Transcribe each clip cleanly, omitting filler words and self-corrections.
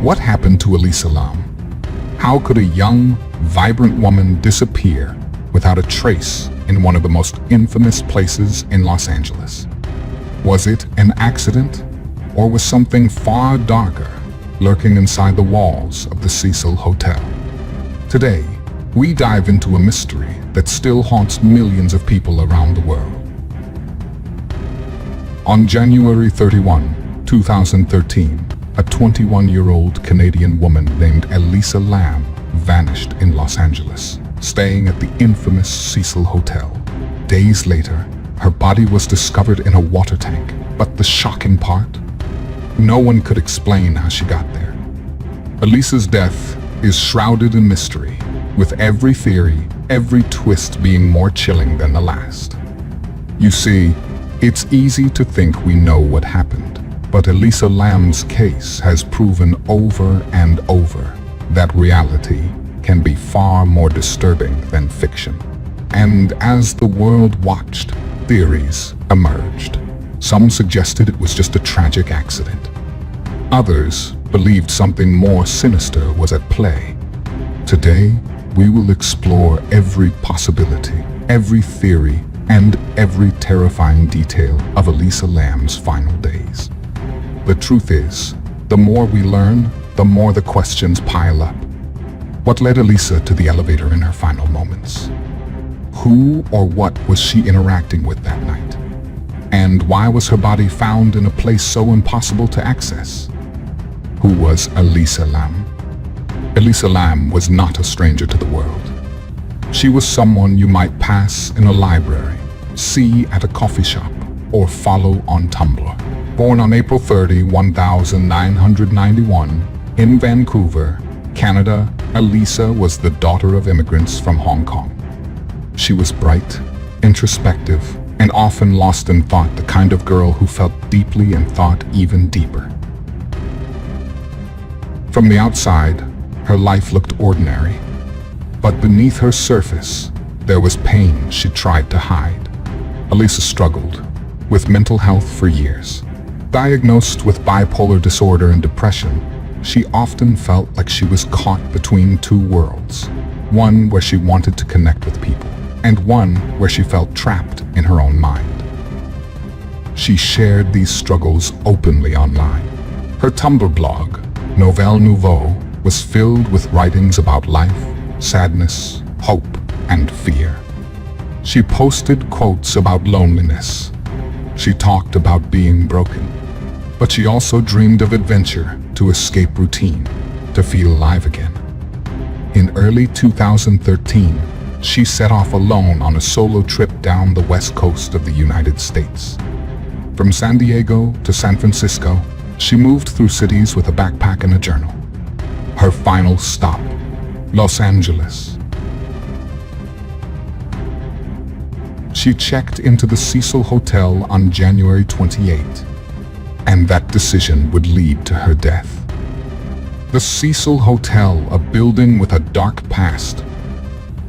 What happened to Elisa Lam? How could a young, vibrant woman disappear without a trace in one of the most infamous places in Los Angeles? Was it an accident, or was something far darker lurking inside the walls of the Cecil Hotel? Today, we dive into a mystery that still haunts millions of people around the world. On January 31, 2013, a 21-year-old Canadian woman named Elisa Lam vanished in Los Angeles, staying at the infamous Cecil Hotel. Days later, her body was discovered in a water tank, but the shocking part? No one could explain how she got there. Elisa's death is shrouded in mystery, with every theory, every twist being more chilling than the last. You see, it's easy to think we know what happened, but Elisa Lam's case has proven over and over that reality can be far more disturbing than fiction. And as the world watched, theories emerged. Some suggested it was just a tragic accident. Others believed something more sinister was at play. Today, we will explore every possibility, every theory, and every terrifying detail of Elisa Lam's final days. The truth is, the more we learn, the more the questions pile up. What led Elisa to the elevator in her final moments? Who or what was she interacting with that night? And why was her body found in a place so impossible to access? Who was Elisa Lam? Elisa Lam was not a stranger to the world. She was someone you might pass in a library, see at a coffee shop, or follow on Tumblr. Born on April 30, 1991, in Vancouver, Canada, Elisa was the daughter of immigrants from Hong Kong. She was bright, introspective, and often lost in thought, the kind of girl who felt deeply and thought even deeper. From the outside, her life looked ordinary, but beneath her surface, there was pain she tried to hide. Elisa struggled with mental health for years. Diagnosed with bipolar disorder and depression, she often felt like she was caught between two worlds, one where she wanted to connect with people, and one where she felt trapped in her own mind. She shared these struggles openly online. Her Tumblr blog, Nouvelle Nouveau, was filled with writings about life, sadness, hope, and fear. She posted quotes about loneliness. She talked about being broken. But she also dreamed of adventure, to escape routine, to feel alive again. In early 2013, she set off alone on a solo trip down the west coast of the United States. From San Diego to San Francisco, she moved through cities with a backpack and a journal. Her final stop, Los Angeles. She checked into the Cecil Hotel on January 28, and that decision would lead to her death. The Cecil Hotel, a building with a dark past.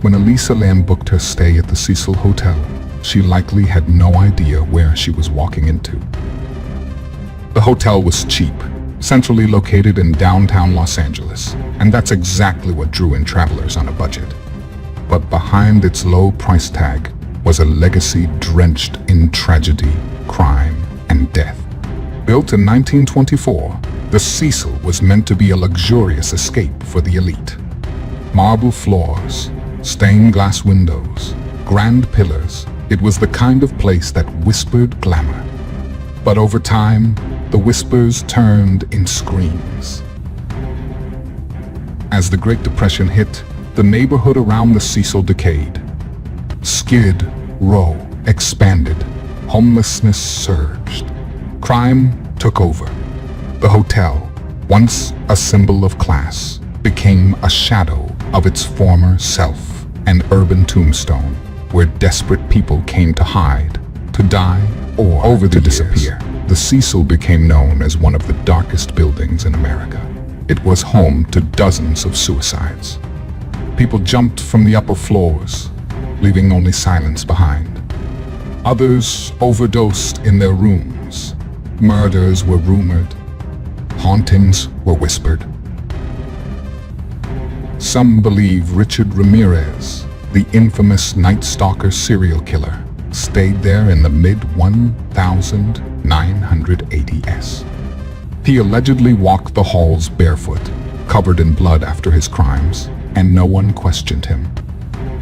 When Elisa Lam booked her stay at the Cecil Hotel, she likely had no idea where she was walking into. The hotel was cheap, centrally located in downtown Los Angeles, and that's exactly what drew in travelers on a budget. But behind its low price tag was a legacy drenched in tragedy, crime, and death. Built in 1924, the Cecil was meant to be a luxurious escape for the elite. Marble floors, stained glass windows, grand pillars, it was the kind of place that whispered glamour. But over time, the whispers turned in screams. As the Great Depression hit, the neighborhood around the Cecil decayed. Skid Row expanded, homelessness surged. Crime took over. The hotel, once a symbol of class, became a shadow of its former self, an urban tombstone where desperate people came to hide, to die, or to disappear. The Cecil became known as one of the darkest buildings in America. It was home to dozens of suicides. People jumped from the upper floors, leaving only silence behind. Others overdosed in their rooms. Murders were rumored. hauntings were whispered. Some believe Richard Ramirez, the infamous Night Stalker serial killer, stayed there in the mid-1980s. He allegedly walked the halls barefoot, covered in blood after his crimes, and no one questioned him.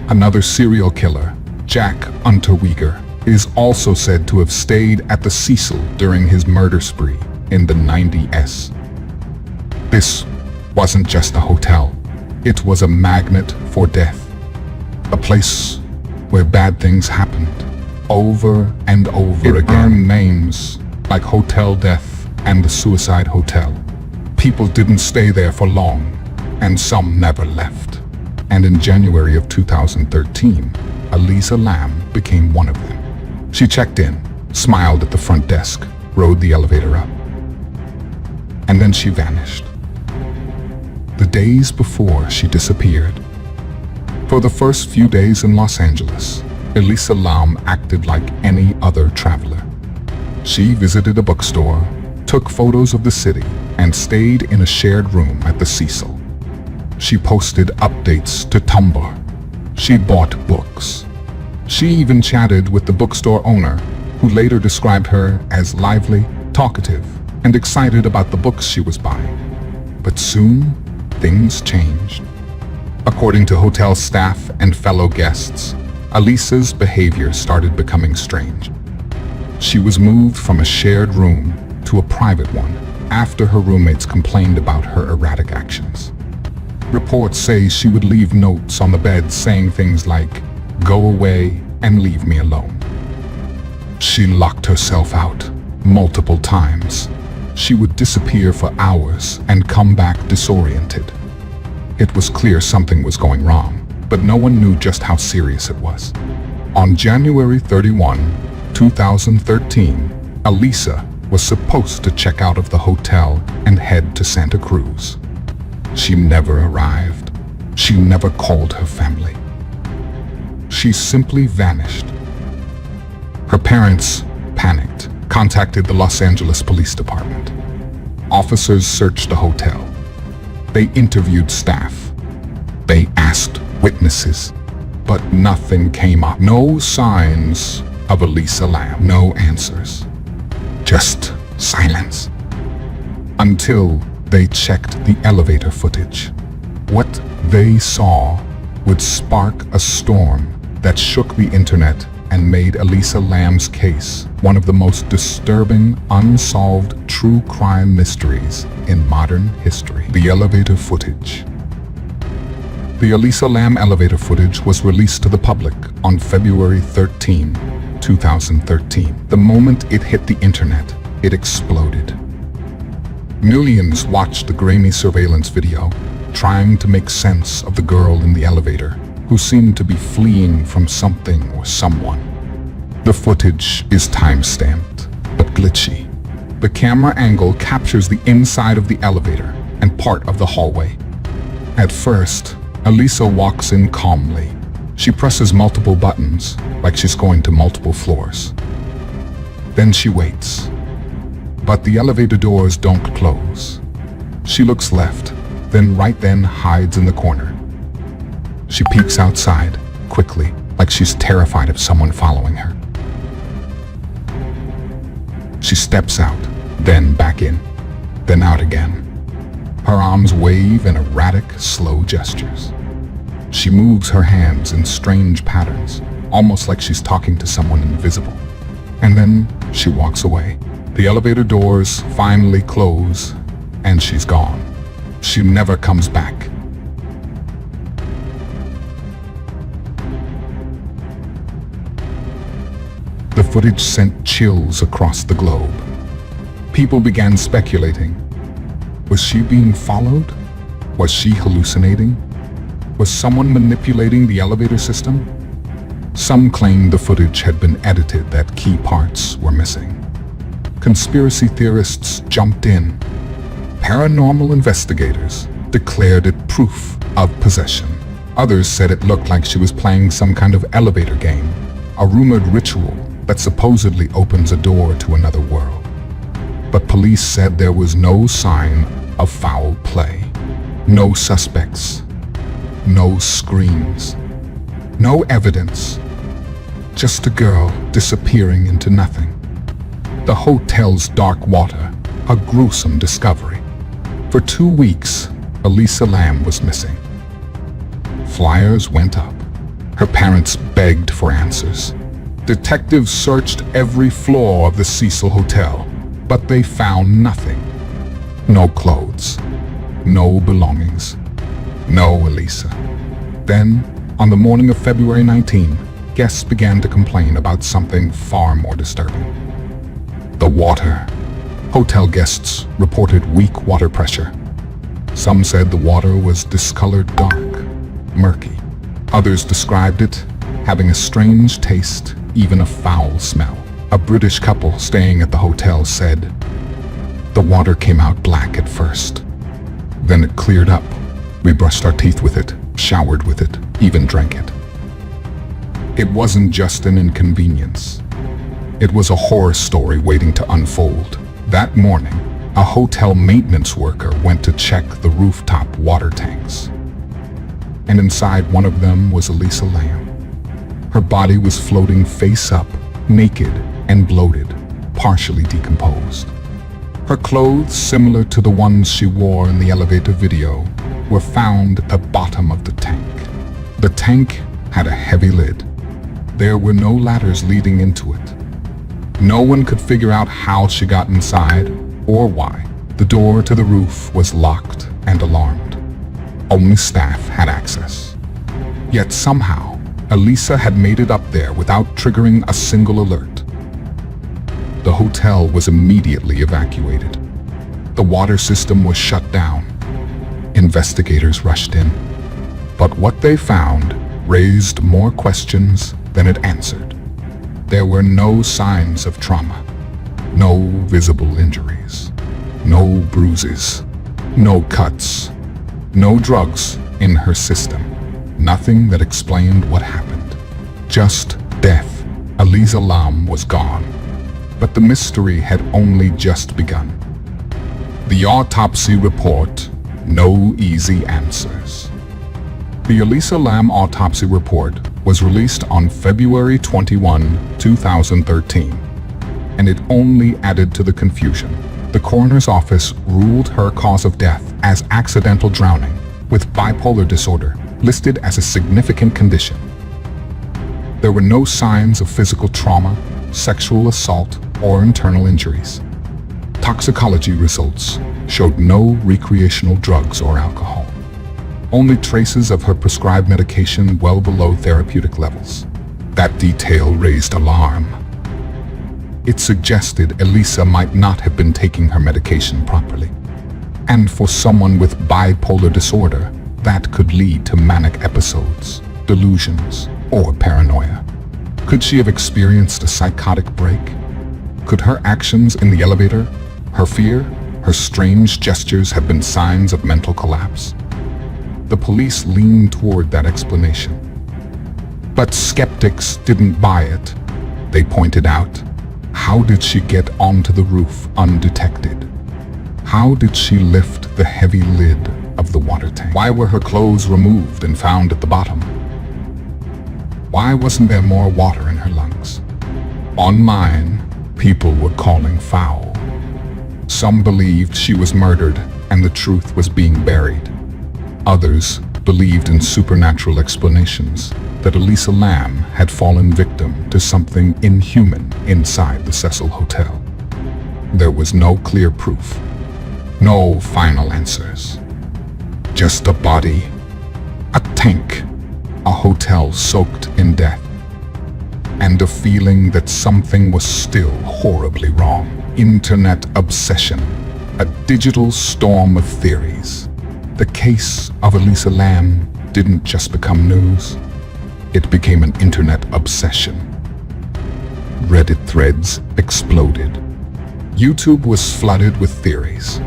Another serial killer, Jack Unterweger, is also said to have stayed at the Cecil during his murder spree in the 90s. This wasn't just a hotel. It was a magnet for death. A place where bad things happened over and over again. It earned names like Hotel Death and the Suicide Hotel. People didn't stay there for long, and some never left. And in January of 2013, Elisa Lam became one of them. She checked in, smiled at the front desk, rode the elevator up, and then she vanished. The days before she disappeared. For the first few days in Los Angeles, Elisa Lam acted like any other traveler. She visited a bookstore, took photos of the city, and stayed in a shared room at the Cecil. She posted updates to Tumblr. She bought books. She even chatted with the bookstore owner, who later described her as lively, talkative, and excited about the books she was buying. But soon, things changed. According to hotel staff and fellow guests, Elisa's behavior started becoming strange. She was moved from a shared room to a private one after her roommates complained about her erratic actions. Reports say she would leave notes on the bed saying things like, "Go away and leave me alone." She locked herself out multiple times. She would disappear for hours and come back disoriented. It was clear something was going wrong, but no one knew just how serious it was. On January 31, 2013, Elisa was supposed to check out of the hotel and head to Santa Cruz. She never arrived. She never called her family. She simply vanished. Her parents panicked, contacted the Los Angeles Police Department. Officers searched the hotel. They interviewed staff. They asked witnesses, but nothing came up. No signs of Elisa Lam. No answers. Just silence. Until they checked the elevator footage. What they saw would spark a storm that shook the internet and made Elisa Lam's case one of the most disturbing, unsolved true crime mysteries in modern history. The elevator footage. The Elisa Lam elevator footage was released to the public on February 13, 2013. The moment it hit the internet, it exploded. Millions watched the grainy surveillance video, trying to make sense of the girl in the elevator, who seemed to be fleeing from something or someone. The footage is time-stamped, but glitchy. The camera angle captures the inside of the elevator and part of the hallway. At first, Elisa walks in calmly. She presses multiple buttons, like she's going to multiple floors. Then she waits. But the elevator doors don't close. She looks left, then right then hides in the corner. She peeks outside, quickly, like she's terrified of someone following her. She steps out, then back in, then out again. Her arms wave in erratic, slow gestures. She moves her hands in strange patterns, almost like she's talking to someone invisible. And then she walks away. The elevator doors finally close, and she's gone. She never comes back. The footage sent chills across the globe. People began speculating. Was she being followed? Was she hallucinating? Was someone manipulating the elevator system? Some claimed the footage had been edited, that key parts were missing. Conspiracy theorists jumped in. Paranormal investigators declared it proof of possession. Others said it looked like she was playing some kind of elevator game, a rumored ritual that supposedly opens a door to another world. but police said there was no sign of foul play. No suspects. No screams. No evidence. Just a girl disappearing into nothing. The hotel's dark water, a gruesome discovery. For 2 weeks, Elisa Lam was missing. Flyers went up. Her parents begged for answers. Detectives searched every floor of the Cecil Hotel, but they found nothing. No clothes. No belongings. No Elisa. Then, on the morning of February 19, guests began to complain about something far more disturbing. The water. Hotel guests reported weak water pressure. Some said the water was discolored dark, murky. Others described it having a strange taste, even a foul smell. A British couple staying at the hotel said, "The water came out black at first. Then it cleared up. We brushed our teeth with it, showered with it, even drank it." It wasn't just an inconvenience. It was a horror story waiting to unfold. That morning, a hotel maintenance worker went to check the rooftop water tanks. And inside one of them was Elisa Lam. Her body was floating face up, naked and bloated, partially decomposed. Her clothes, similar to the ones she wore in the elevator video, were found at the bottom of the tank. The tank had a heavy lid. There were no ladders leading into it. No one could figure out how she got inside or why. The door to the roof was locked and alarmed. Only staff had access. Yet somehow, Elisa had made it up there without triggering a single alert. The hotel was immediately evacuated. The water system was shut down. Investigators rushed in. But what they found raised more questions than it answered. There were no signs of trauma, no visible injuries, no bruises, no cuts, no drugs in her system. Nothing that explained what happened. Just death. Elisa Lam was gone. But the mystery had only just begun. The autopsy report, no easy answers. The Elisa Lam autopsy report was released on February 21, 2013, and it only added to the confusion. The coroner's office ruled her cause of death as accidental drowning with bipolar disorder, listed as a significant condition. There were no signs of physical trauma, sexual assault, or internal injuries. Toxicology results showed no recreational drugs or alcohol. Only traces of her prescribed medication well below therapeutic levels. That detail raised alarm. It suggested Elisa might not have been taking her medication properly. And for someone with bipolar disorder, that could lead to manic episodes, delusions, or paranoia. Could she have experienced a psychotic break? Could her actions in the elevator, her fear, her strange gestures have been signs of mental collapse? The police leaned toward that explanation. But skeptics didn't buy it. They pointed out, how did she get onto the roof undetected? How did she lift the heavy lid of the water tank? Why were her clothes removed and found at the bottom? Why wasn't there more water in her lungs? Online, people were calling foul. Some believed she was murdered and the truth was being buried. Others believed in supernatural explanations, that Elisa Lam had fallen victim to something inhuman inside the Cecil Hotel. There was no clear proof, no final answers. Just a body, a tank, a hotel soaked in death, and a feeling that something was still horribly wrong. Internet obsession, a digital storm of theories. The case of Elisa Lam didn't just become news, it became an internet obsession. Reddit threads exploded. YouTube was flooded with theories.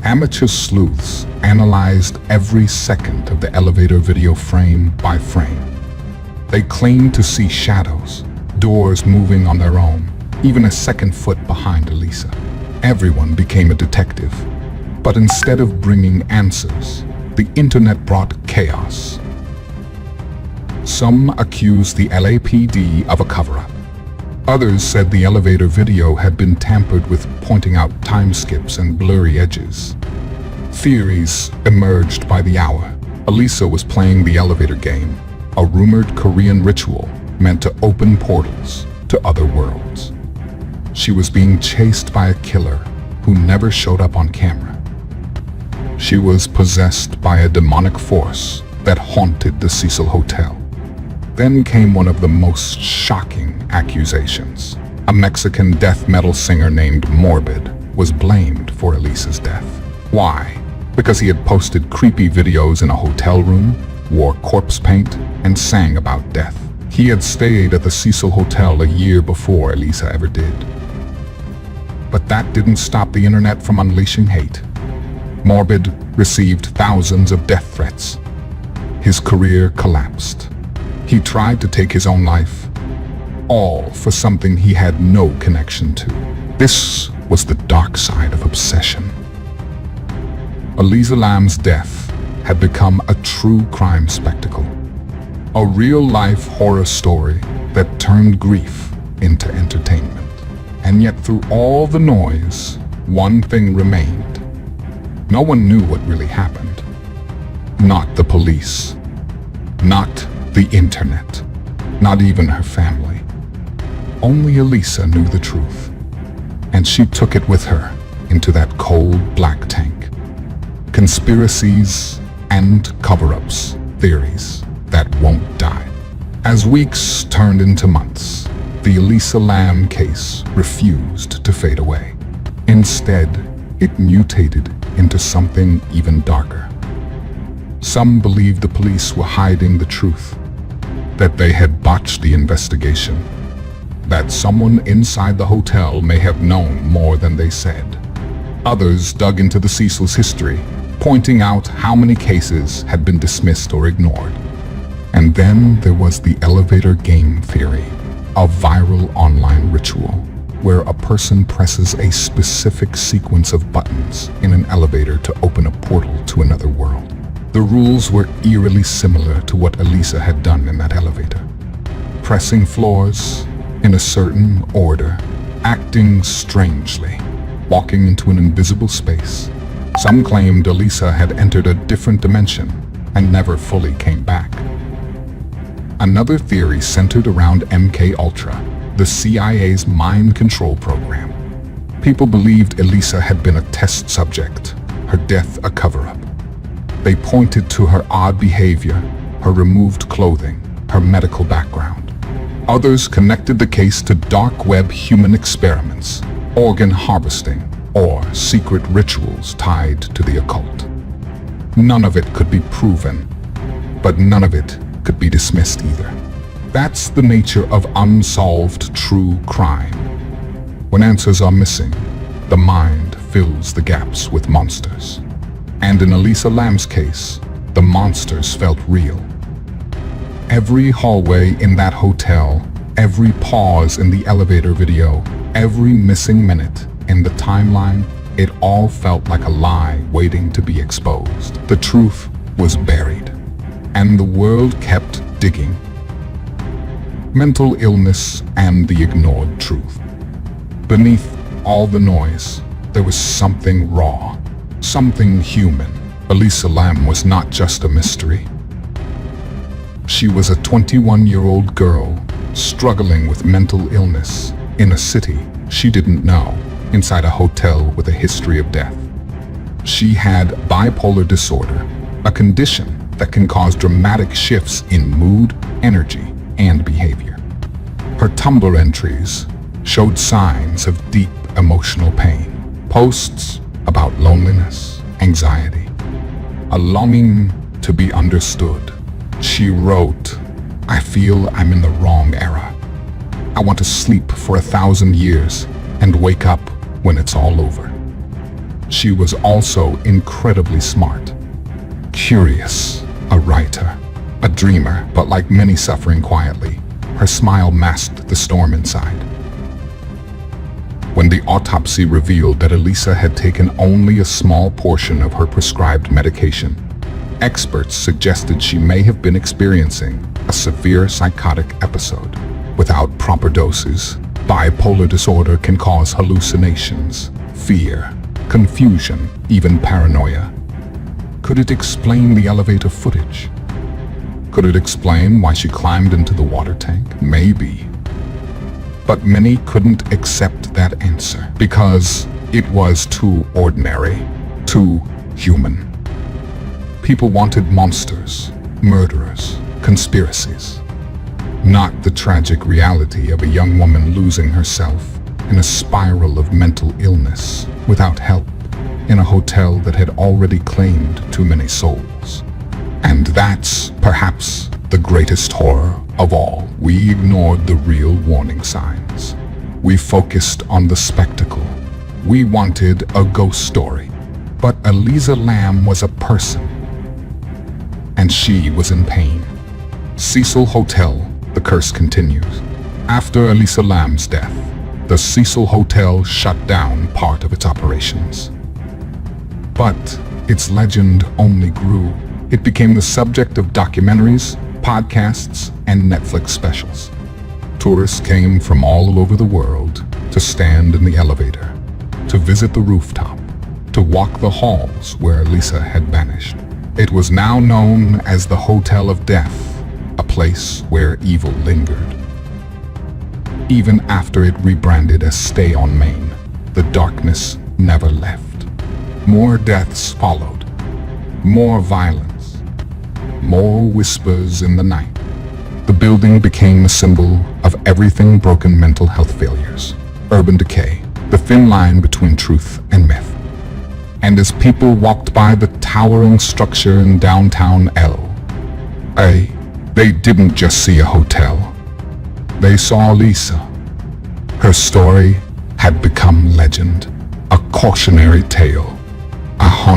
Amateur sleuths analyzed every second of the elevator video frame by frame. They claimed to see shadows, doors moving on their own, even a second foot behind Elisa. Everyone became a detective. But instead of bringing answers, the internet brought chaos. Some accused the LAPD of a cover-up. Others said the elevator video had been tampered with, pointing out time skips and blurry edges. Theories emerged by the hour. Elisa was playing the elevator game, a rumored Korean ritual meant to open portals to other worlds. She was being chased by a killer who never showed up on camera. She was possessed by a demonic force that haunted the Cecil Hotel. Then came one of the most shocking accusations. A Mexican death metal singer named Morbid was blamed for Elisa's death. Why? Because he had posted creepy videos in a hotel room, wore corpse paint, and sang about death. He had stayed at the Cecil Hotel a year before Elisa ever did. But that didn't stop the internet from unleashing hate. Morbid received thousands of death threats. His career collapsed. He tried to take his own life, all for something he had no connection to. This was the dark side of obsession. Elisa Lam's death had become a true crime spectacle, a real-life horror story that turned grief into entertainment. And yet through all the noise, one thing remained. No one knew what really happened. Not the police, not the internet, not even her family. Only Elisa knew the truth, and she took it with her into that cold black tank. Conspiracies and cover-ups, theories that won't die. As weeks turned into months, the Elisa Lam case refused to fade away. Instead, it mutated into something even darker. Some believed the police were hiding the truth, that they had botched the investigation, that someone inside the hotel may have known more than they said. Others dug into the Cecil's history, pointing out how many cases had been dismissed or ignored. And then there was the elevator game theory, a viral online ritual where a person presses a specific sequence of buttons in an elevator to open a portal to another world. The rules were eerily similar to what Elisa had done in that elevator. Pressing floors in a certain order, acting strangely, walking into an invisible space. Some claimed Elisa had entered a different dimension and never fully came back. Another theory centered around MK-Ultra, the CIA's mind control program. People believed Elisa had been a test subject, her death a cover-up. They pointed to her odd behavior, her removed clothing, her medical background. Others connected the case to dark web human experiments, organ harvesting, or secret rituals tied to the occult. None of it could be proven, but none of it could be dismissed either. That's the nature of unsolved true crime. When answers are missing, the mind fills the gaps with monsters. And in Elisa Lam's case, the monsters felt real. Every hallway in that hotel, every pause in the elevator video, every missing minute in the timeline, it all felt like a lie waiting to be exposed. The truth was buried, and the world kept digging. Mental illness and the ignored truth. Beneath all the noise, there was something raw, something human. Elisa Lam was not just a mystery. She was a 21-year-old girl struggling with mental illness in a city she didn't know, inside a hotel with a history of death. She had bipolar disorder, a condition that can cause dramatic shifts in mood, energy, and behavior. Her Tumblr entries showed signs of deep emotional pain, posts about loneliness, anxiety, a longing to be understood. She wrote, "I feel I'm in the wrong era. I want to sleep for 1,000 years and wake up when it's all over." She was also incredibly smart, curious, a writer, a dreamer, but like many suffering quietly, her smile masked the storm inside. When the autopsy revealed that Elisa had taken only a small portion of her prescribed medication, experts suggested she may have been experiencing a severe psychotic episode. Without proper doses, bipolar disorder can cause hallucinations, fear, confusion, even paranoia. Could it explain the elevator footage? Could it explain why she climbed into the water tank? Maybe. But many couldn't accept that answer because it was too ordinary, too human. People wanted monsters, murderers, conspiracies. Not the tragic reality of a young woman losing herself in a spiral of mental illness without help in a hotel that had already claimed too many souls. And that's perhaps the greatest horror of all. We ignored the real warning signs. We focused on the spectacle. We wanted a ghost story. But Elisa Lam was a person, and she was in pain. Cecil Hotel, the curse continues. After Elisa Lam's death, the Cecil Hotel shut down part of its operations. But its legend only grew. It became the subject of documentaries, podcasts, and Netflix specials. Tourists came from all over the world to stand in the elevator, to visit the rooftop, to walk the halls where Elisa had vanished. It was now known as the Hotel of Death, a place where evil lingered. Even after it rebranded as Stay on Main, the darkness never left. More deaths followed, more violence, more whispers in the night. The building became a symbol of everything broken mental health failures, urban decay, the thin line between truth and myth. And as people walked by the towering structure in downtown LA, they didn't just see a hotel. They saw Elisa. Her story had become legend, a cautionary tale, a haunting